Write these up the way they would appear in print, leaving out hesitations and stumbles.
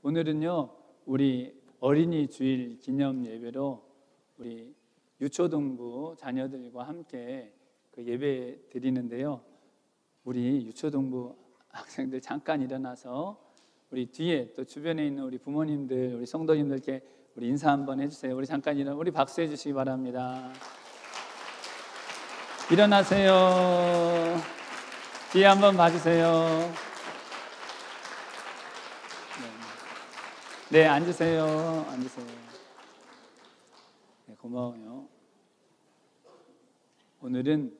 오늘은요, 우리 어린이 주일 기념 예배로 우리 유초동부 자녀들과 함께 그 예배 드리는데요. 우리 유초동부 학생들 잠깐 일어나서 우리 뒤에 또 주변에 있는 우리 부모님들, 우리 성도님들께 우리 인사 한번 해주세요. 우리 잠깐 우리 박수해 주시기 바랍니다. 일어나세요. 뒤에 한번 봐주세요. 네, 앉으세요. 앉으세요. 네, 고마워요. 오늘은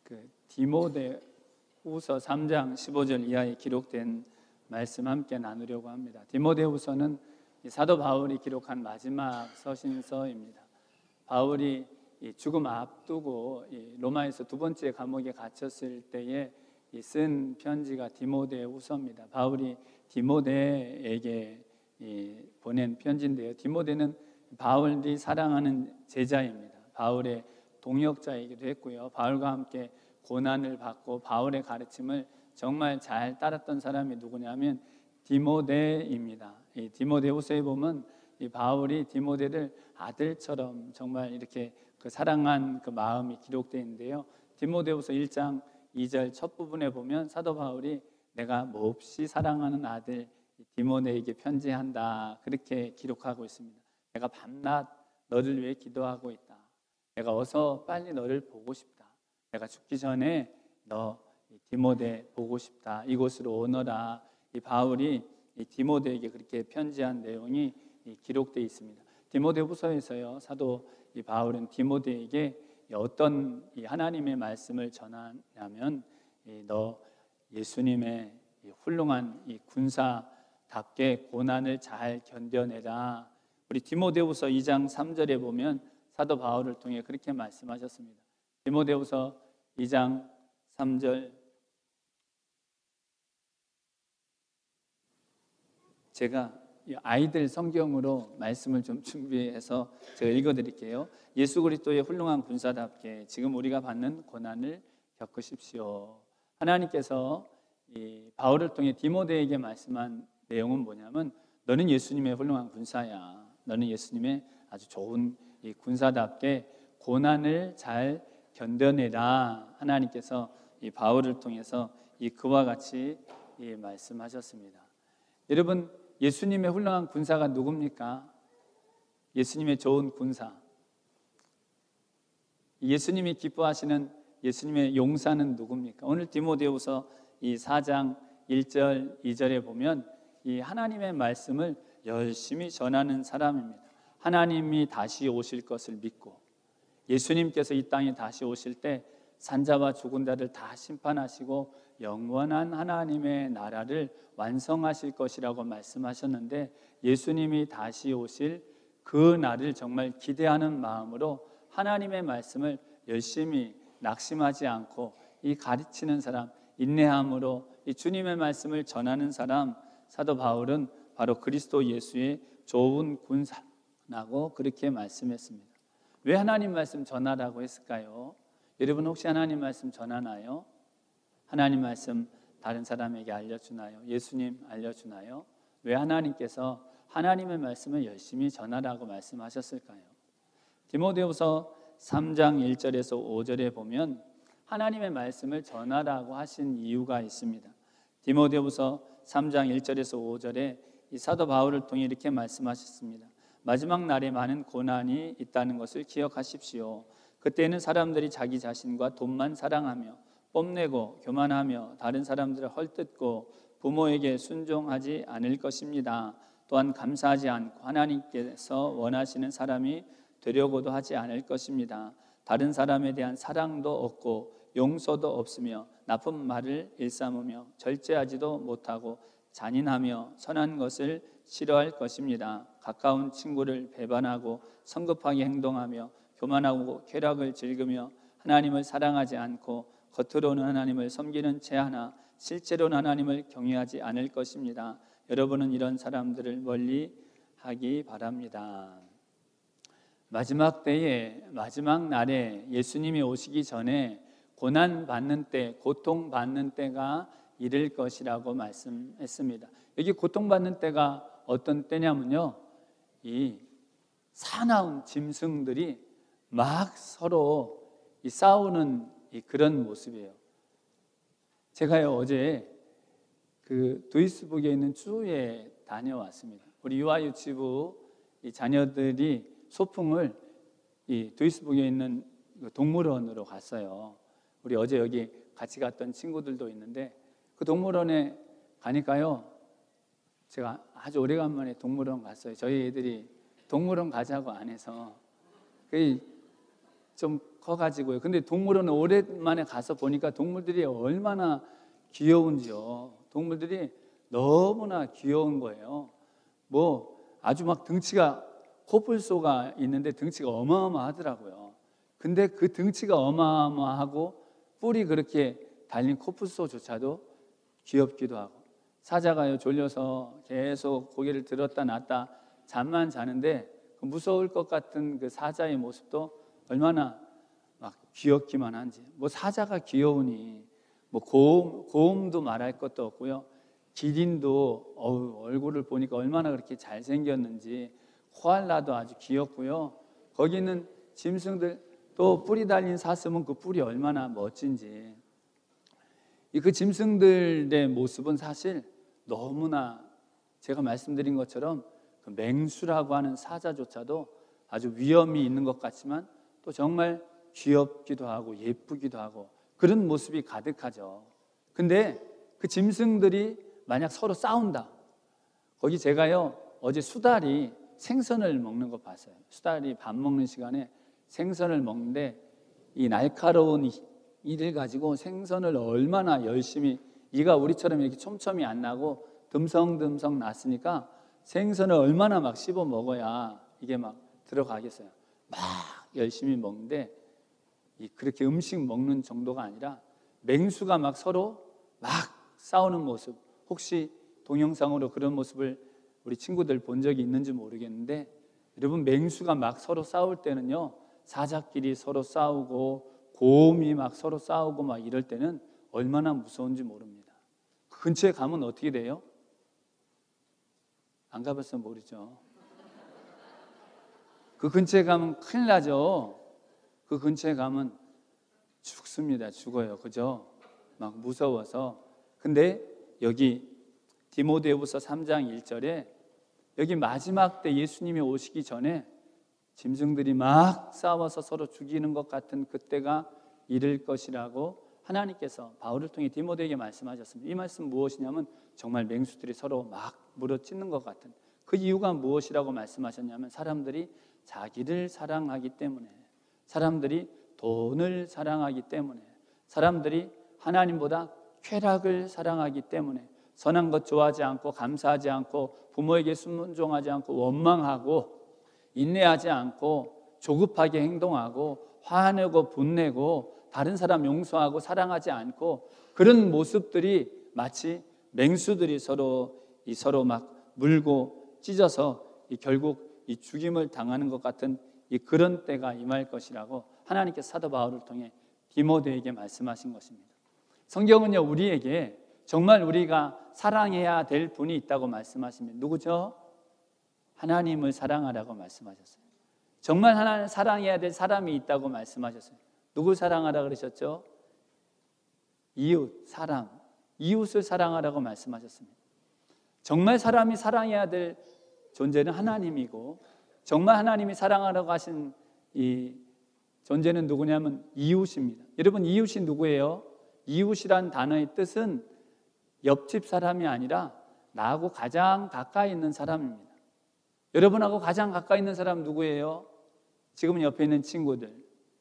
그 디모데후서 3장 15절 이하에 기록된 말씀 함께 나누려고 합니다. 디모데후서는 사도 바울이 기록한 마지막 서신서입니다. 바울이 죽음 앞두고 로마에서 두 번째 감옥에 갇혔을 때에 쓴 편지가 디모데후서입니다. 바울이 디모데에게 보낸 편지인데요. 디모데는 바울이 사랑하는 제자입니다. 바울의 동역자이기도 했고요. 바울과 함께 고난을 받고 바울의 가르침을 정말 잘 따랐던 사람이 누구냐면 디모데입니다. 이 디모데후서에 보면 이 바울이 디모데를 아들처럼 정말 이렇게 그 사랑한 그 마음이 기록되어 있는데요. 디모데후서 1장 2절 첫 부분에 보면 사도 바울이 내가 몹시 사랑하는 아들 디모데에게 편지한다, 그렇게 기록하고 있습니다. 내가 밤낮 너를 위해 기도하고 있다. 내가 어서 빨리 너를 보고 싶다. 내가 죽기 전에 너 디모데 보고 싶다. 이곳으로 오너라. 이 바울이 이 디모데에게 그렇게 편지한 내용이 기록되어 있습니다. 디모데후서에서요, 사도 이 바울은 디모데에게 어떤 이 하나님의 말씀을 전하냐면 너 예수님의 훌륭한 이 군사답게 고난을 잘 견뎌내라. 우리 디모데후서 2장 3절에 보면 사도 바울을 통해 그렇게 말씀하셨습니다. 디모데후서 2장 3절, 제가 아이들 성경으로 말씀을 좀 준비해서 제가 읽어드릴게요. 예수 그리스도의 훌륭한 군사답게 지금 우리가 받는 고난을 겪으십시오. 하나님께서 이 바울을 통해 디모데에게 말씀한 내용은 뭐냐면 너는 예수님의 훌륭한 군사야. 너는 예수님의 아주 좋은 이 군사답게 고난을 잘 견뎌내라. 하나님께서 이 바울을 통해서 이 그와 같이 이 말씀하셨습니다. 여러분, 예수님의 훌륭한 군사가 누굽니까? 예수님의 좋은 군사, 예수님이 기뻐하시는 예수님의 용사는 누굽니까? 오늘 디모데후서 이 4장 1절 2절에 보면 이 하나님의 말씀을 열심히 전하는 사람입니다. 하나님이 다시 오실 것을 믿고 예수님께서 이 땅에 다시 오실 때 산자와 죽은 자를 다 심판하시고 영원한 하나님의 나라를 완성하실 것이라고 말씀하셨는데, 예수님이 다시 오실 그 날을 정말 기대하는 마음으로 하나님의 말씀을 열심히 낙심하지 않고 이 가르치는 사람, 인내함으로 이 주님의 말씀을 전하는 사람, 사도 바울은 바로 그리스도 예수의 좋은 군사라고 그렇게 말씀했습니다. 왜 하나님 말씀 전하라고 했을까요? 여러분 혹시 하나님 말씀 전하나요? 하나님 말씀 다른 사람에게 알려주나요? 예수님 알려주나요? 왜 하나님께서 하나님의 말씀을 열심히 전하라고 말씀하셨을까요? 디모데후서 3장 1절에서 5절에 보면 하나님의 말씀을 전하라고 하신 이유가 있습니다. 디모데후서 3장 1절에서 5절에 이 사도 바울을 통해 이렇게 말씀하셨습니다. 마지막 날에 많은 고난이 있다는 것을 기억하십시오. 그때는 사람들이 자기 자신과 돈만 사랑하며 뽐내고 교만하며 다른 사람들을 헐뜯고 부모에게 순종하지 않을 것입니다. 또한 감사하지 않고 하나님께서 원하시는 사람이 되려고도 하지 않을 것입니다. 다른 사람에 대한 사랑도 없고 용서도 없으며 나쁜 말을 일삼으며 절제하지도 못하고 잔인하며 선한 것을 싫어할 것입니다. 가까운 친구를 배반하고 성급하게 행동하며 교만하고 쾌락을 즐기며 하나님을 사랑하지 않고 겉으로는 하나님을 섬기는 채 하나 실제로는 하나님을 경외하지 않을 것입니다. 여러분은 이런 사람들을 멀리 하기 바랍니다. 마지막 때에, 마지막 날에 예수님이 오시기 전에 고난받는 때, 고통받는 때가 이를 것이라고 말씀했습니다. 여기 고통받는 때가 어떤 때냐면요, 이 사나운 짐승들이 막 서로 이 싸우는 이 그런 모습이에요. 제가요 어제 그 두이스북에 있는 주에 다녀왔습니다. 우리 유아유치부 이 자녀들이 소풍을 이 두이스북에 있는 동물원으로 갔어요. 우리 어제 여기 같이 갔던 친구들도 있는데 그 동물원에 가니까요, 제가 아주 오래간만에 동물원 갔어요. 저희 애들이 동물원 가자고 안 해서 그게 좀 커가지고요. 근데 동물원에 오랜만에 가서 보니까 동물들이 얼마나 귀여운지요. 동물들이 너무나 귀여운 거예요. 뭐 아주 막 등치가 코뿔소가 있는데 등치가 어마어마하더라고요. 근데 그 등치가 어마어마하고 뿔이 그렇게 달린 코뿔소조차도 귀엽기도 하고, 사자가요 졸려서 계속 고개를 들었다 놨다 잠만 자는데 그 무서울 것 같은 그 사자의 모습도 얼마나 막 귀엽기만 한지. 뭐 사자가 귀여우니 뭐 곰도 말할 것도 없고요. 기린도 얼굴을 보니까 얼마나 그렇게 잘생겼는지, 코알라도 아주 귀엽고요. 거기 있는 짐승들 또 뿔이 달린 사슴은 그 뿔이 얼마나 멋진지. 그 짐승들의 모습은 사실 너무나 제가 말씀드린 것처럼 그 맹수라고 하는 사자조차도 아주 위험이 있는 것 같지만 또 정말 귀엽기도 하고 예쁘기도 하고 그런 모습이 가득하죠. 근데 그 짐승들이 만약 서로 싸운다, 거기 제가요 어제 수달이 생선을 먹는 거 봤어요. 수달이 밥 먹는 시간에 생선을 먹는데 이 날카로운 이를 가지고 생선을 얼마나 열심히, 이가 우리처럼 이렇게 촘촘히 안 나고 듬성듬성 났으니까 생선을 얼마나 막 씹어 먹어야 이게 막 들어가겠어요. 막 열심히 먹는데 그렇게 음식 먹는 정도가 아니라 맹수가 막 서로 막 싸우는 모습, 혹시 동영상으로 그런 모습을 우리 친구들 본 적이 있는지 모르겠는데, 여러분 맹수가 막 서로 싸울 때는요, 사자끼리 서로 싸우고 곰이 막 서로 싸우고 막 이럴 때는 얼마나 무서운지 모릅니다. 그 근처에 가면 어떻게 돼요? 안 가봤으면 모르죠. 그 근처에 가면 큰일 나죠. 그 근처에 가면 죽습니다. 죽어요. 그죠? 막 무서워서. 근데 여기 디모데후서 3장 1절에 여기 마지막 때 예수님이 오시기 전에 짐승들이 막 싸워서 서로 죽이는 것 같은 그때가 이를 것이라고 하나님께서 바울을 통해 디모데에게 말씀하셨습니다. 이 말씀은 무엇이냐면 정말 맹수들이 서로 막 물어찢는 것 같은 그 이유가 무엇이라고 말씀하셨냐면 사람들이 자기를 사랑하기 때문에, 사람들이 돈을 사랑하기 때문에, 사람들이 하나님보다 쾌락을 사랑하기 때문에 선한 것 좋아하지 않고 감사하지 않고 부모에게 순종하지 않고 원망하고 인내하지 않고 조급하게 행동하고 화내고 분내고 다른 사람 용서하고 사랑하지 않고 그런 모습들이 마치 맹수들이 서로 막 물고 찢어서 결국 죽임을 당하는 것 같은 그런 때가 임할 것이라고 하나님께서 사도 바울을 통해 디모데에게 말씀하신 것입니다. 성경은요 우리에게 정말 우리가 사랑해야 될 분이 있다고 말씀하십니다. 누구죠? 하나님을 사랑하라고 말씀하셨어요. 정말 하나님을 사랑해야 될 사람이 있다고 말씀하셨어요. 누구 사랑하라 그러셨죠? 이웃, 사람, 이웃을 사랑하라고 말씀하셨습니다. 정말 사람이 사랑해야 될 존재는 하나님이고 정말 하나님이 사랑하라고 하신 이 존재는 누구냐면 이웃입니다. 여러분 이웃이 누구예요? 이웃이란 단어의 뜻은 옆집 사람이 아니라 나하고 가장 가까이 있는 사람입니다. 여러분하고 가장 가까이 있는 사람 누구예요? 지금 옆에 있는 친구들,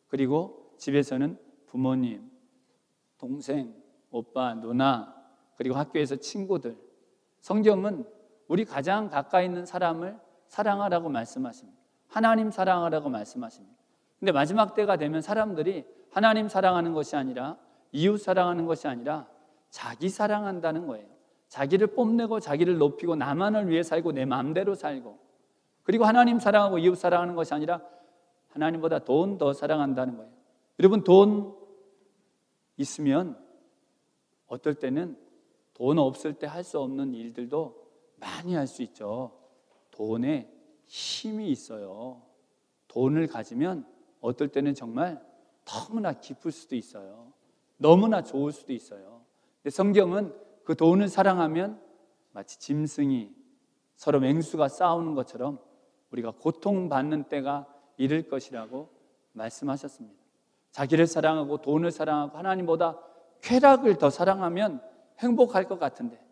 그리고 집에서는 부모님, 동생, 오빠, 누나, 그리고 학교에서 친구들. 성경은 우리 가장 가까이 있는 사람을 사랑하라고 말씀하십니다. 하나님 사랑하라고 말씀하십니다. 근데 마지막 때가 되면 사람들이 하나님 사랑하는 것이 아니라 이웃 사랑하는 것이 아니라 자기 사랑한다는 거예요. 자기를 뽐내고 자기를 높이고 나만을 위해 살고 내 마음대로 살고, 그리고 하나님 사랑하고 이웃 사랑하는 것이 아니라 하나님보다 돈 더 사랑한다는 거예요. 여러분 돈 있으면 어떨 때는 돈 없을 때 할 수 없는 일들도 많이 할 수 있죠. 돈에 힘이 있어요. 돈을 가지면 어떨 때는 정말 너무나 기쁠 수도 있어요. 너무나 좋을 수도 있어요. 근데 성경은 그 돈을 사랑하면 마치 짐승이 서로 맹수가 싸우는 것처럼 우리가 고통받는 때가 이를 것이라고 말씀하셨습니다. 자기를 사랑하고 돈을 사랑하고 하나님보다 쾌락을 더 사랑하면 행복할 것 같은데,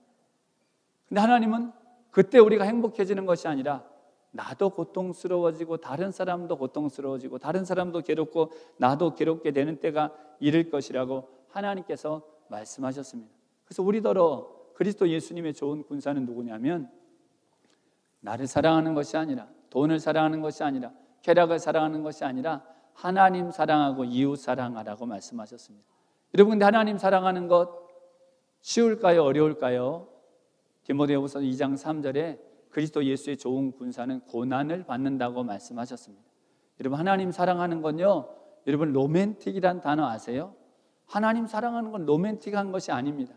근데 하나님은 그때 우리가 행복해지는 것이 아니라 나도 고통스러워지고 다른 사람도 고통스러워지고 다른 사람도 괴롭고 나도 괴롭게 되는 때가 이를 것이라고 하나님께서 말씀하셨습니다. 그래서 우리더러 그리스도 예수님의 좋은 군사는 누구냐면, 나를 사랑하는 것이 아니라, 돈을 사랑하는 것이 아니라, 쾌락을 사랑하는 것이 아니라 하나님 사랑하고 이웃 사랑하라고 말씀하셨습니다. 여러분, 근데 하나님 사랑하는 것 쉬울까요? 어려울까요? 디모데후서 2장 3절에 그리스도 예수의 좋은 군사는 고난을 받는다고 말씀하셨습니다. 여러분, 하나님 사랑하는 건요, 여러분 로맨틱이란 단어 아세요? 하나님 사랑하는 건 로맨틱한 것이 아닙니다.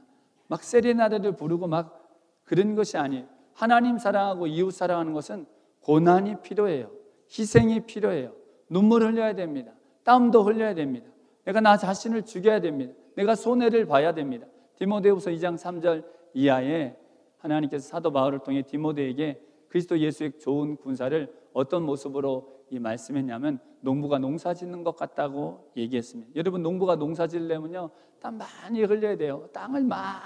막 세레나데를 부르고 막 그런 것이 아니에요. 하나님 사랑하고 이웃 사랑하는 것은 고난이 필요해요. 희생이 필요해요. 눈물을 흘려야 됩니다. 땀도 흘려야 됩니다. 내가 나 자신을 죽여야 됩니다. 내가 손해를 봐야 됩니다. 디모데후서 2장 3절 이하에 하나님께서 사도 바울을 통해 디모데에게 그리스도 예수의 좋은 군사를 어떤 모습으로 이 말씀했냐면, 농부가 농사 짓는 것 같다고 얘기했습니다. 여러분, 농부가 농사 지으려면요, 땀 많이 흘려야 돼요. 땅을 막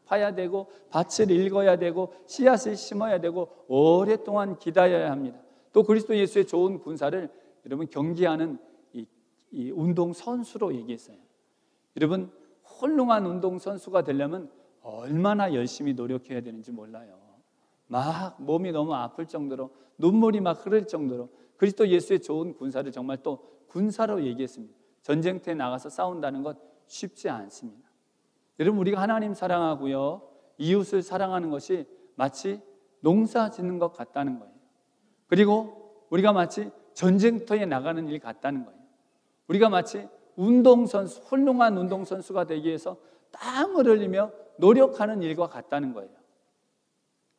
파야 되고 밭을 읽어야 되고 씨앗을 심어야 되고 오랫동안 기다려야 합니다. 또 그리스도 예수의 좋은 군사를 여러분 경기하는 이 운동 선수로 얘기했어요. 여러분, 훌륭한 운동 선수가 되려면 얼마나 열심히 노력해야 되는지 몰라요. 막 몸이 너무 아플 정도로, 눈물이 막 흐를 정도로 그리스도 예수의 좋은 군사를 정말 또 군사로 얘기했습니다. 전쟁터에 나가서 싸운다는 것 쉽지 않습니다. 여러분, 우리가 하나님 사랑하고요, 이웃을 사랑하는 것이 마치 농사 짓는 것 같다는 거예요. 그리고 우리가 마치 전쟁터에 나가는 일 같다는 거예요. 우리가 마치 운동선수, 훌륭한 운동선수가 되기 위해서 땀을 흘리며 노력하는 일과 같다는 거예요.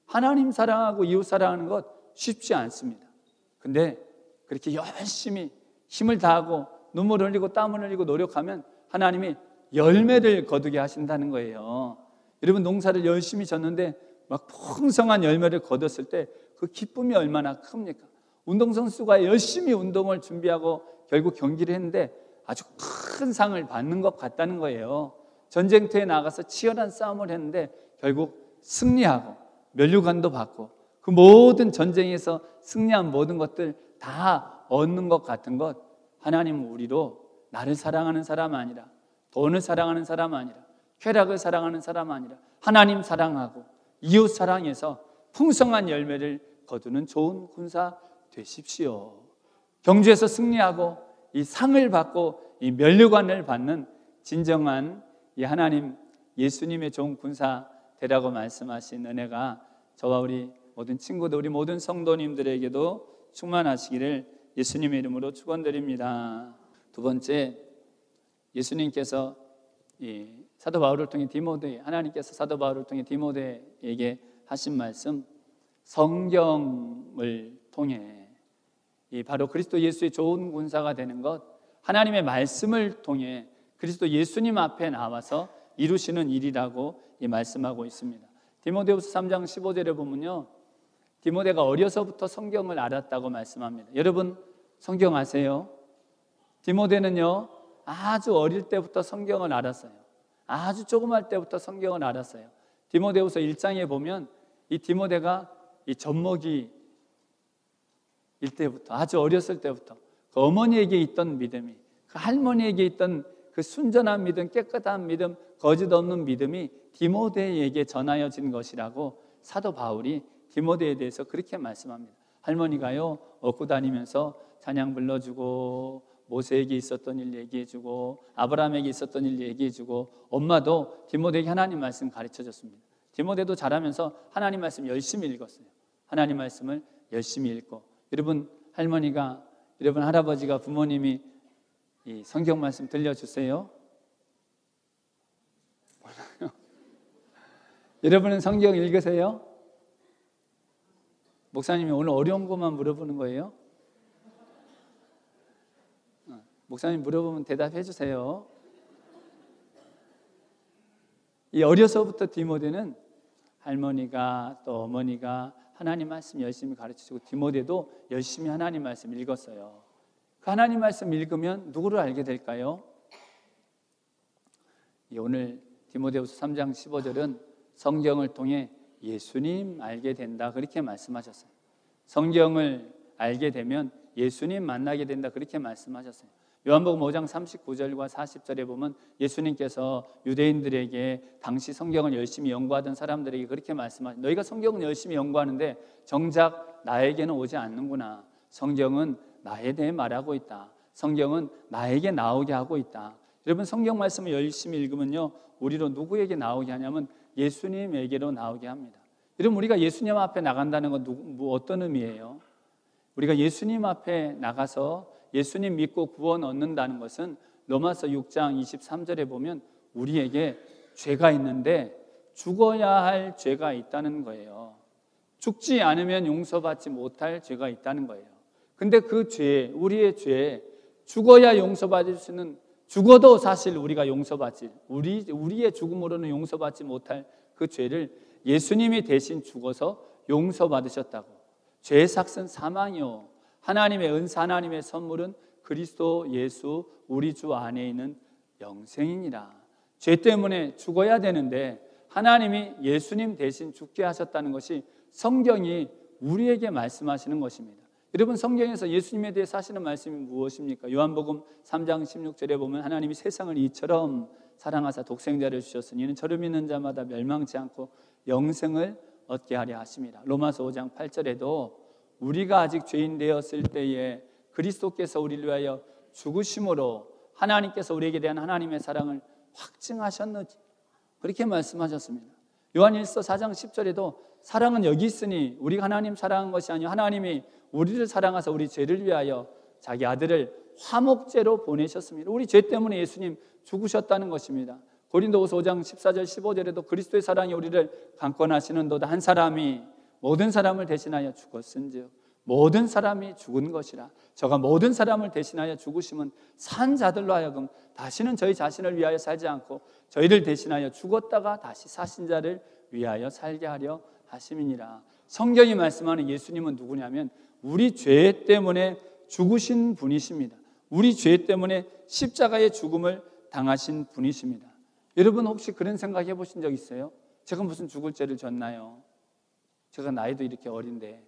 하나님 사랑하고 이웃 사랑하는 것 쉽지 않습니다. 근데 그렇게 열심히 힘을 다하고 눈물을 흘리고 땀을 흘리고 노력하면 하나님이 열매를 거두게 하신다는 거예요. 여러분, 농사를 열심히 졌는데 막 풍성한 열매를 거뒀을 때 그 기쁨이 얼마나 큽니까? 운동선수가 열심히 운동을 준비하고 결국 경기를 했는데 아주 큰 상을 받는 것 같다는 거예요. 전쟁터에 나가서 치열한 싸움을 했는데 결국 승리하고 면류관도 받고 그 모든 전쟁에서 승리한 모든 것들 다 얻는 것 같은 것, 하나님은 우리로 나를 사랑하는 사람 아니라, 돈을 사랑하는 사람 아니라, 쾌락을 사랑하는 사람 아니라 하나님 사랑하고 이웃 사랑해서 풍성한 열매를 거두는 좋은 군사 되십시오. 경주에서 승리하고 이 상을 받고 이 면류관을 받는 진정한 이 하나님 예수님의 좋은 군사 되라고 말씀하신 은혜가 저와 우리 모든 친구들, 우리 모든 성도님들에게도 충만하시기를 예수님의 이름으로 축원드립니다. 두 번째, 예수님께서 이 사도 바울을 통해 디모데, 하나님께서 사도 바울을 통해 디모데에게 하신 말씀, 성경을 통해 이 바로 그리스도 예수의 좋은 군사가 되는 것, 하나님의 말씀을 통해 그리스도 예수님 앞에 나와서 이루시는 일이라고 말씀하고 있습니다. 디모데후서 3장 15절에 보면요, 디모데가 어려서부터 성경을 알았다고 말씀합니다. 여러분, 성경 아세요? 디모데는요, 아주 어릴 때부터 성경을 알았어요. 아주 조그만 때부터 성경을 알았어요. 디모데후서 1장에 보면 이 디모데가 이 젖먹이일 때부터, 아주 어렸을 때부터 그 어머니에게 있던 믿음이, 그 할머니에게 있던 그 순전한 믿음, 깨끗한 믿음, 거짓 없는 믿음이 디모데에게 전하여진 것이라고 사도 바울이 디모데에 대해서 그렇게 말씀합니다. 할머니가요, 얻고 다니면서 찬양 불러주고 모세에게 있었던 일 얘기해주고 아브라함에게 있었던 일 얘기해주고, 엄마도 디모데에게 하나님 말씀 가르쳐줬습니다. 디모데도 자라면서 하나님 말씀 열심히 읽었어요. 하나님 말씀을 열심히 읽고, 여러분 할머니가, 여러분 할아버지가, 부모님이 이 성경 말씀 들려주세요. 여러분은 성경 읽으세요? 목사님이 오늘 어려운 것만 물어보는 거예요? 목사님 물어보면 대답해 주세요. 이 어려서부터 디모데는 할머니가 또 어머니가 하나님 말씀 열심히 가르치시고 디모데도 열심히 하나님 말씀 읽었어요. 그 하나님 말씀 읽으면 누구를 알게 될까요? 오늘 디모데후서 3장 15절은 성경을 통해 예수님 알게 된다 그렇게 말씀하셨어요. 성경을 알게 되면 예수님 만나게 된다 그렇게 말씀하셨어요. 요한복음 5장 39절과 40절에 보면 예수님께서 유대인들에게 당시 성경을 열심히 연구하던 사람들에게 그렇게 말씀하셨어요. 너희가 성경을 열심히 연구하는데 정작 나에게는 오지 않는구나. 성경은 나에 대해 말하고 있다. 성경은 나에게 나오게 하고 있다. 여러분 성경 말씀을 열심히 읽으면요 우리로 누구에게 나오게 하냐면 예수님에게로 나오게 합니다. 여러분 우리가 예수님 앞에 나간다는 건 어떤 의미예요? 우리가 예수님 앞에 나가서 예수님 믿고 구원 얻는다는 것은 로마서 6장 23절에 보면 우리에게 죄가 있는데 죽어야 할 죄가 있다는 거예요. 죽지 않으면 용서받지 못할 죄가 있다는 거예요. 근데 그 죄, 우리의 죄, 죽어야 용서받을 수 있는, 죽어도 사실 우리가 용서받지, 우리의 죽음으로는 용서받지 못할 그 죄를 예수님이 대신 죽어서 용서받으셨다고. 죄의 삭은 사망이요 하나님의 은사, 하나님의 선물은 그리스도 예수 우리 주 안에 있는 영생이니라. 죄 때문에 죽어야 되는데 하나님이 예수님 대신 죽게 하셨다는 것이 성경이 우리에게 말씀하시는 것입니다. 여러분 성경에서 예수님에 대해 하시는 말씀이 무엇입니까? 요한복음 3장 16절에 보면 하나님이 세상을 이처럼 사랑하사 독생자를 주셨으니 이는 저를 믿는 자마다 멸망치 않고 영생을 얻게 하려 하심이라. 로마서 5장 8절에도 우리가 아직 죄인 되었을 때에 그리스도께서 우리를 위하여 죽으심으로 하나님께서 우리에게 대한 하나님의 사랑을 확증하셨는지 그렇게 말씀하셨습니다. 요한일서 4장 10절에도 사랑은 여기 있으니 우리가 하나님 사랑한 것이 아니요 하나님이 우리를 사랑하사 우리 죄를 위하여 자기 아들을 화목제로 보내셨습니다. 우리 죄 때문에 예수님 죽으셨다는 것입니다. 고린도후서 5장 14절 15절에도 그리스도의 사랑이 우리를 강권하시는도다 한 사람이 모든 사람을 대신하여 죽었은즉 모든 사람이 죽은 것이라. 저가 모든 사람을 대신하여 죽으심은 산 자들로 하여금 다시는 저희 자신을 위하여 살지 않고 저희를 대신하여 죽었다가 다시 사신 자를 위하여 살게 하려 하심이니라. 성경이 말씀하는 예수님은 누구냐면 우리 죄 때문에 죽으신 분이십니다. 우리 죄 때문에 십자가의 죽음을 당하신 분이십니다. 여러분 혹시 그런 생각 해보신 적 있어요? 제가 무슨 죽을 죄를 졌나요? 제가 나이도 이렇게 어린데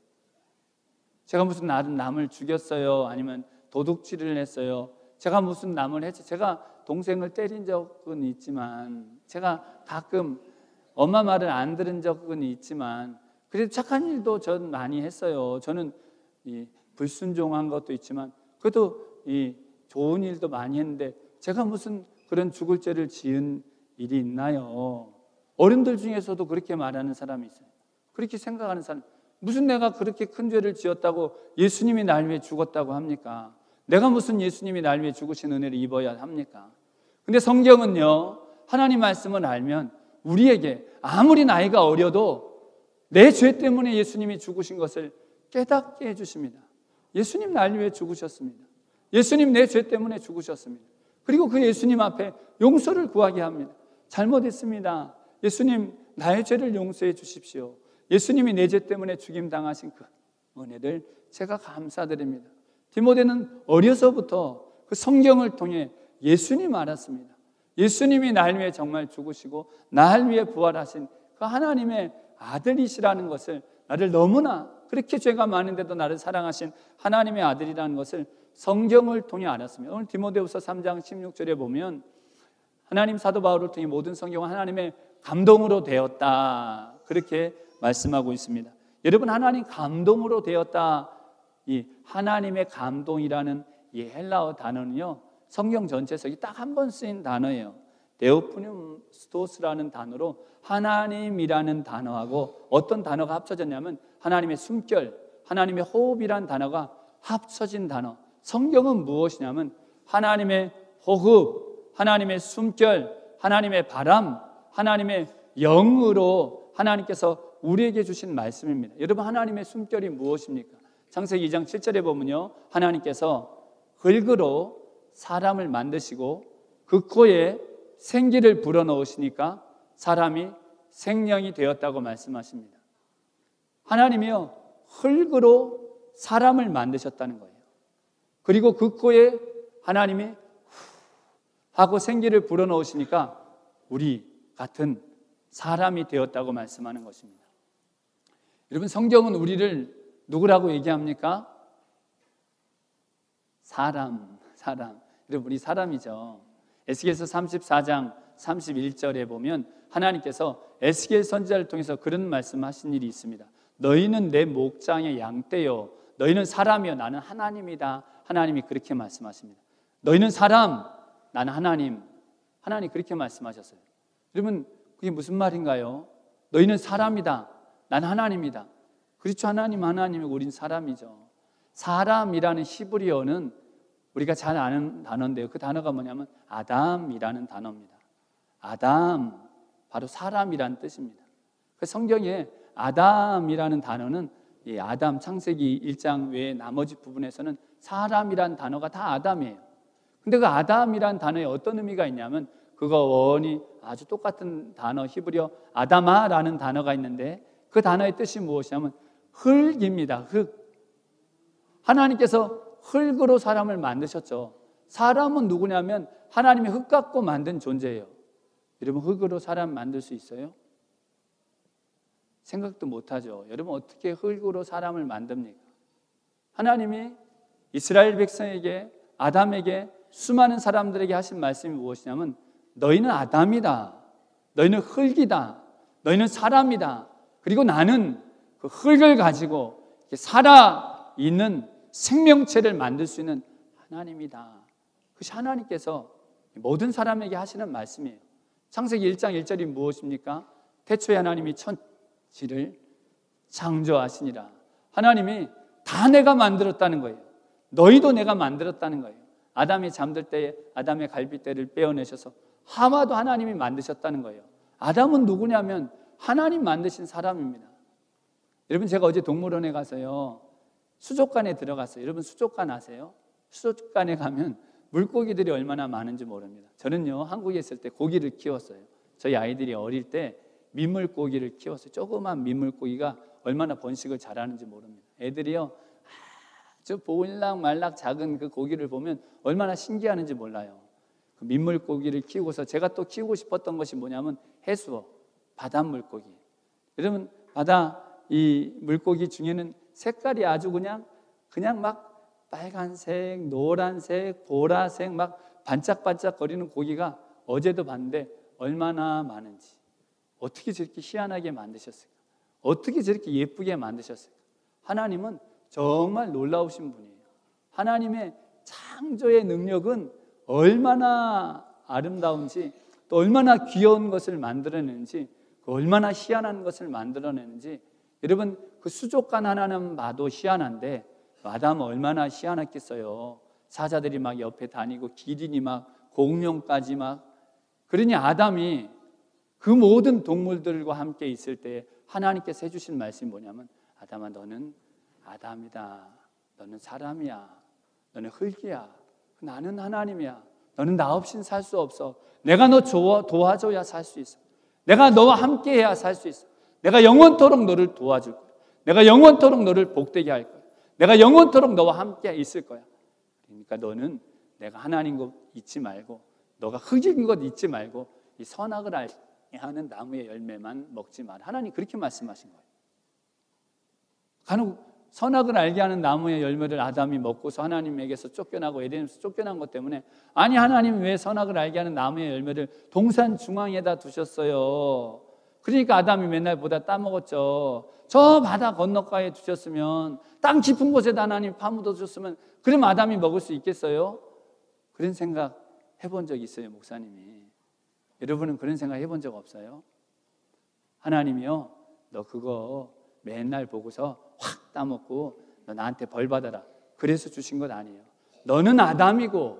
제가 무슨 남을 죽였어요? 아니면 도둑질을 했어요? 제가 무슨 남을 했죠? 제가 동생을 때린 적은 있지만 제가 가끔 엄마 말을 안 들은 적은 있지만 그래도 착한 일도 전 많이 했어요. 저는 불순종한 것도 있지만 그래도 좋은 일도 많이 했는데 제가 무슨 그런 죽을 죄를 지은 일이 있나요? 어른들 중에서도 그렇게 말하는 사람이 있어요. 그렇게 생각하는 사람, 무슨 내가 그렇게 큰 죄를 지었다고 예수님이 날 위해 죽었다고 합니까? 내가 무슨 예수님이 날 위해 죽으신 은혜를 입어야 합니까? 근데 성경은요, 하나님 말씀을 알면 우리에게 아무리 나이가 어려도 내 죄 때문에 예수님이 죽으신 것을 깨닫게 해주십니다. 예수님 날 위해 죽으셨습니다. 예수님 내 죄 때문에 죽으셨습니다. 그리고 그 예수님 앞에 용서를 구하게 합니다. 잘못했습니다. 예수님 나의 죄를 용서해 주십시오. 예수님이 내 죄 때문에 죽임당하신 그 은혜를 제가 감사드립니다. 디모데는 어려서부터 그 성경을 통해 예수님 알았습니다. 예수님이 날 위해 정말 죽으시고 날 위해 부활하신 그 하나님의 아들이시라는 것을, 나를 너무나 그렇게 죄가 많은데도 나를 사랑하신 하나님의 아들이라는 것을 성경을 통해 알았습니다. 오늘 디모데후서 3장 16절에 보면 하나님 사도 바울을 통해 모든 성경은 하나님의 감동으로 되었다 그렇게 말씀하고 있습니다. 여러분 하나님 감동으로 되었다, 이 하나님의 감동이라는 이 헬라어 단어는요 성경 전체에서 딱 한 번 쓰인 단어예요. 데오프뉴스토스라는 단어로 하나님이라는 단어하고 어떤 단어가 합쳐졌냐면 하나님의 숨결, 하나님의 호흡이라는 단어가 합쳐진 단어. 성경은 무엇이냐면 하나님의 호흡, 하나님의 숨결, 하나님의 바람, 하나님의 영으로 하나님께서 우리에게 주신 말씀입니다. 여러분, 하나님의 숨결이 무엇입니까? 창세기 2장 7절에 보면요, 하나님께서 흙으로 사람을 만드시고 그 코에 생기를 불어넣으시니까 사람이 생명이 되었다고 말씀하십니다. 하나님이요, 흙으로 사람을 만드셨다는 거예요. 그리고 그 코에 하나님이 후 하고 생기를 불어넣으시니까 우리 같은 사람이 되었다고 말씀하는 것입니다. 여러분, 성경은 우리를 누구라고 얘기합니까? 사람. 여러분, 우리 사람이죠. 에스겔서 34장 31절에 보면 하나님께서 에스겔 선지자를 통해서 그런 말씀하신 일이 있습니다. 너희는 내 목장의 양떼요, 너희는 사람이요, 나는 하나님이다. 하나님이 그렇게 말씀하십니다. 너희는 사람, 나는 하나님. 하나님 그렇게 말씀하셨어요. 여러분, 그게 무슨 말인가요? 너희는 사람이다, 나는 하나님이다. 그렇죠, 하나님이고 우린 사람이죠. 사람이라는 히브리어는 우리가 잘 아는 단어인데요, 그 단어가 뭐냐면 아담이라는 단어입니다. 아담, 바로 사람이라는 뜻입니다. 그 성경에 아담이라는 단어는 이 아담 창세기 1장 외에 나머지 부분에서는 사람이라는 단어가 다 아담이에요. 근데 그 아담이라는 단어에 어떤 의미가 있냐면 그거 원이 아주 똑같은 단어 히브리어 아다마라는 단어가 있는데 그 단어의 뜻이 무엇이냐면 흙입니다. 흙. 하나님께서 흙으로 사람을 만드셨죠. 사람은 누구냐면 하나님이 흙 갖고 만든 존재예요. 여러분, 흙으로 사람 만들 수 있어요? 생각도 못하죠. 여러분, 어떻게 흙으로 사람을 만듭니까? 하나님이 이스라엘 백성에게, 아담에게, 수많은 사람들에게 하신 말씀이 무엇이냐면 너희는 아담이다, 너희는 흙이다, 너희는 사람이다. 그리고 나는 그 흙을 가지고 살아있는 생명체를 만들 수 있는 하나님이다. 그것이 하나님께서 모든 사람에게 하시는 말씀이에요. 창세기 1장 1절이 무엇입니까? 태초에 하나님이 천지를 창조하시니라. 하나님이 다 내가 만들었다는 거예요. 너희도 내가 만들었다는 거예요. 아담이 잠들 때에 아담의 갈빗대를 빼어내셔서 하와도 하나님이 만드셨다는 거예요. 아담은 누구냐면 하나님 만드신 사람입니다. 여러분, 제가 어제 동물원에 가서요, 수족관에 들어갔어요. 여러분, 수족관 아세요? 수족관에 가면 물고기들이 얼마나 많은지 모릅니다. 저는요, 한국에 있을 때 고기를 키웠어요. 저희 아이들이 어릴 때 민물고기를 키웠어요. 조그만 민물고기가 얼마나 번식을 잘하는지 모릅니다. 애들이요, 아주 보일락말락 작은 그 고기를 보면 얼마나 신기하는지 몰라요. 그 민물고기를 키우고서 제가 또 키우고 싶었던 것이 뭐냐면 해수어, 바닷물고기. 여러분, 바다 이 물고기 중에는 색깔이 아주 그냥 막 빨간색, 노란색, 보라색 막 반짝반짝 거리는 고기가 어제도 봤는데 얼마나 많은지. 어떻게 저렇게 희한하게 만드셨을까? 어떻게 저렇게 예쁘게 만드셨을까? 하나님은 정말 놀라우신 분이에요. 하나님의 창조의 능력은 얼마나 아름다운지, 또 얼마나 귀여운 것을 만들어내는지, 얼마나 희한한 것을 만들어내는지. 여러분, 그 수족관 하나는 봐도 희한한데 아담은 얼마나 희한했겠어요. 사자들이 막 옆에 다니고 기린이 막 공룡까지 막. 그러니 아담이 그 모든 동물들과 함께 있을 때 하나님께서 해주신 말씀이 뭐냐면 아담아, 너는 아담이다, 너는 사람이야, 너는 흙이야, 나는 하나님이야. 너는 나 없이는 살 수 없어. 내가 너 도와줘야 살 수 있어. 내가 너와 함께 해야 살 수 있어. 내가 영원토록 너를 도와줄 거야. 내가 영원토록 너를 복되게 할 거야. 내가 영원토록 너와 함께 있을 거야. 그러니까 너는 내가 하나님 것 잊지 말고, 너가 흙인 것 잊지 말고 이 선악을 알게 하는 나무의 열매만 먹지 마라. 하나님 그렇게 말씀하신 거예요. 간혹 선악을 알게 하는 나무의 열매를 아담이 먹고서 하나님에게서 쫓겨나고 에덴에서 쫓겨난 것 때문에, 아니 하나님 왜 선악을 알게 하는 나무의 열매를 동산 중앙에다 두셨어요? 그러니까 아담이 맨날 보다 따먹었죠. 저 바다 건너가에 두셨으면, 땅 깊은 곳에다 하나님 파묻어 주셨으면, 그럼 아담이 먹을 수 있겠어요? 그런 생각 해본 적 있어요, 목사님이? 여러분은 그런 생각 해본 적 없어요? 하나님이요, 너 그거 맨날 보고서 확 따먹고 너 나한테 벌 받아라, 그래서 주신 것 아니에요. 너는 아담이고,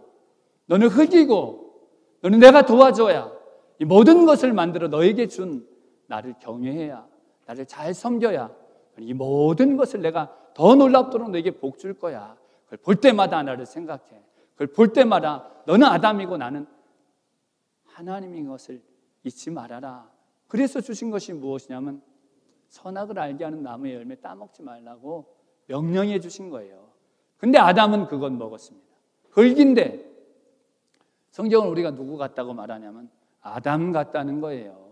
너는 흙이고, 너는 내가 도와줘야 이 모든 것을 만들어 너에게 준 나를 경외해야, 나를 잘 섬겨야 이 모든 것을 내가 더 놀랍도록 너에게 복 줄 거야. 그걸 볼 때마다 나를 생각해. 그걸 볼 때마다 너는 아담이고 나는 하나님인 것을 잊지 말아라. 그래서 주신 것이 무엇이냐면 선악을 알게 하는 나무의 열매 따먹지 말라고 명령해 주신 거예요. 근데 아담은 그건 먹었습니다. 흙인데 성경은 우리가 누구 같다고 말하냐면 아담 같다는 거예요.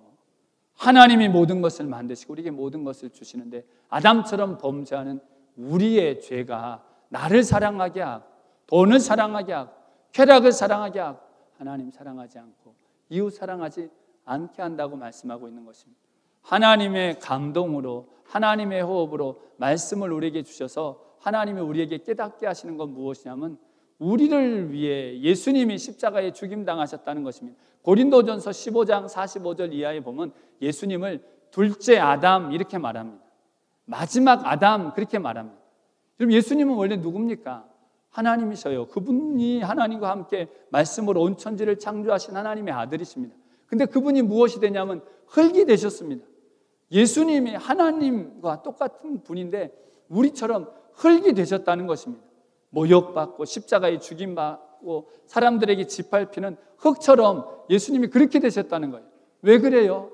하나님이 모든 것을 만드시고 우리에게 모든 것을 주시는데 아담처럼 범죄하는 우리의 죄가 나를 사랑하게 하고 돈을 사랑하게 하고 쾌락을 사랑하게 하고 하나님 사랑하지 않고 이웃 사랑하지 않게 한다고 말씀하고 있는 것입니다. 하나님의 감동으로 하나님의 호흡으로 말씀을 우리에게 주셔서 하나님이 우리에게 깨닫게 하시는 건 무엇이냐면 우리를 위해 예수님이 십자가에 죽임당하셨다는 것입니다. 고린도전서 15장 45절 이하에 보면 예수님을 둘째 아담 이렇게 말합니다. 마지막 아담 그렇게 말합니다. 그럼 예수님은 원래 누굽니까? 하나님이셔요. 그분이 하나님과 함께 말씀으로 온 천지를 창조하신 하나님의 아들이십니다. 근데 그분이 무엇이 되냐면 흙이 되셨습니다. 예수님이 하나님과 똑같은 분인데 우리처럼 흙이 되셨다는 것입니다. 모욕받고 십자가에 죽임받고 사람들에게 짓밟히는 흙처럼 예수님이 그렇게 되셨다는 거예요. 왜 그래요?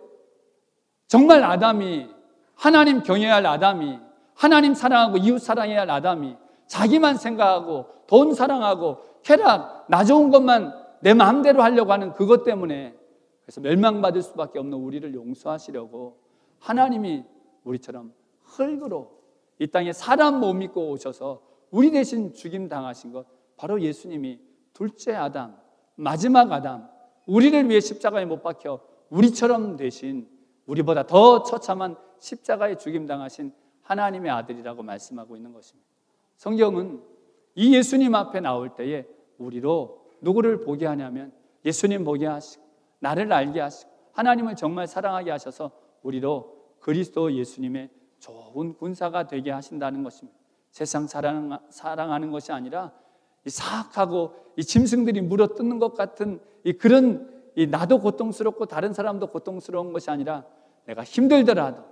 정말 아담이 하나님 경외해야 할 아담이 하나님 사랑하고 이웃 사랑해야 할 아담이 자기만 생각하고 돈 사랑하고 쾌락 나 좋은 것만 내 마음대로 하려고 하는 그것 때문에 그래서 멸망받을 수밖에 없는 우리를 용서하시려고 하나님이 우리처럼 흙으로 이 땅에 사람 몸 입고 오셔서 우리 대신 죽임당하신 것 바로 예수님이 둘째 아담, 마지막 아담 우리를 위해 십자가에 못 박혀 우리처럼 되신 우리보다 더 처참한 십자가에 죽임당하신 하나님의 아들이라고 말씀하고 있는 것입니다. 성경은 이 예수님 앞에 나올 때에 우리로 누구를 보게 하냐면 예수님 보게 하시고 나를 알게 하시고 하나님을 정말 사랑하게 하셔서 우리로 그리스도 예수님의 좋은 군사가 되게 하신다는 것입니다. 세상 사랑하는 것이 아니라 이 사악하고 이 짐승들이 물어뜯는 것 같은 그런 나도 고통스럽고 다른 사람도 고통스러운 것이 아니라 내가 힘들더라도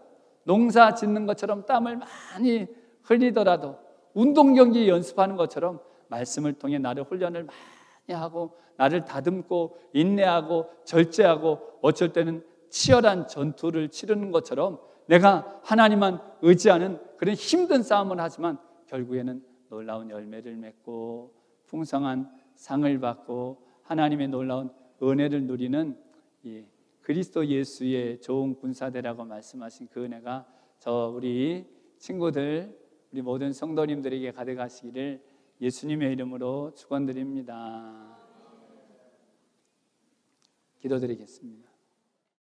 농사 짓는 것처럼 땀을 많이 흘리더라도 운동 경기 연습하는 것처럼 말씀을 통해 나를 훈련을 많이 하고 나를 다듬고 인내하고 절제하고 어쩔 때는 치열한 전투를 치르는 것처럼 내가 하나님만 의지하는 그런 힘든 싸움을 하지만 결국에는 놀라운 열매를 맺고 풍성한 상을 받고 하나님의 놀라운 은혜를 누리는 이 그리스도 예수의 좋은 군사대라고 말씀하신 그 은혜가 저 우리 친구들 우리 모든 성도님들에게 가득하시기를 예수님의 이름으로 축원드립니다. 기도드리겠습니다.